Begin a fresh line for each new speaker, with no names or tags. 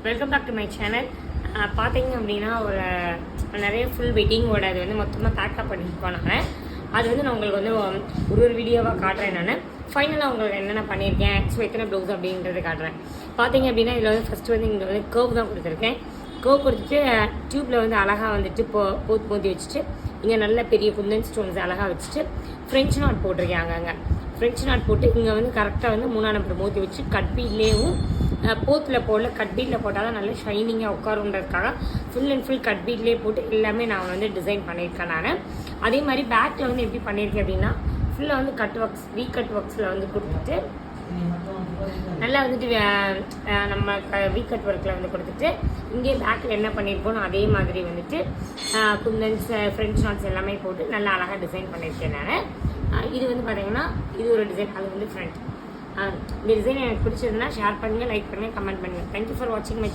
Welcome back to my channel. பார்த்தீங்க அப்படின்னா ஒரு நிறைய ஃபுல் வெட்டிங்கோட அது வந்து மொத்தமாக பேக்கப் பண்ணிட்டு போனாங்க. அது வந்து நான் உங்களுக்கு வந்து ஒரு வீடியோவாக காட்டுறேன். நான் ஃபைனலாக உங்களுக்கு என்னென்ன பண்ணியிருக்கேன், ஸோ எத்தனை ப்ளவுஸ் அப்படின்றத காட்டுறேன். பார்த்தீங்க அப்படின்னா இதில் வந்து ஃபஸ்ட்டு வந்து இங்கே வந்து கர்வ் தான் கொடுத்துருக்கேன். கர்வ் கொடுத்துட்டு டியூப்பில் வந்து அழகாக வந்துட்டு போத்தி வச்சுட்டு இங்கே நல்ல பெரிய குந்தன் ஸ்டோன்ஸ் அழகாக வச்சுட்டு ஃப்ரெஞ்ச் நாட் போட்டிருக்கேன். அங்கே ஃப்ரெஞ்ச் நாட் போட்டு இங்கே வந்து கரெக்டாக வந்து 3 நம்பர் மூத்தி வச்சு கட்பீட்லேயும் போத்தில் போடல கட்பீட்டில் போட்டால் தான் நல்லா ஷைனிங்காக உட்காருன்றதுக்காக ஃபுல் அண்ட் ஃபுல் கட்பீட்லேயே போட்டு எல்லாமே நான் வந்து டிசைன் பண்ணியிருக்கேன். நான் அதே மாதிரி பேக்கில் வந்து எப்படி பண்ணியிருக்கேன் அப்படின்னா ஃபுல்லாக வந்து கட் ஒர்க்ஸ் கட் ஒர்க்ஸில் வந்து கொடுத்துட்டு நல்லா வந்துட்டு நம்ம கட் ஒர்க்கில் வந்து கொடுத்துட்டு இங்கே பேக்கில் என்ன பண்ணியிருக்கோம் அதே மாதிரி வந்துட்டு குந்தன்ஸ் ஃப்ரெஞ்ச் நாட்ஸ் எல்லாமே போட்டு நல்லா அழகாக டிசைன் பண்ணியிருக்கேன். நான் இது வந்து பார்த்தீங்கன்னா இது ஒரு டிசைன், அது வந்து ஃப்ரண்ட். இந்த டிசைன் எனக்கு பிடிச்சதுன்னா ஷேர் பண்ணுங்கள், லைக் பண்ணுங்கள், கமெண்ட் பண்ணுங்கள். தேங்க்யூ ஃபார் வாட்சிங் மை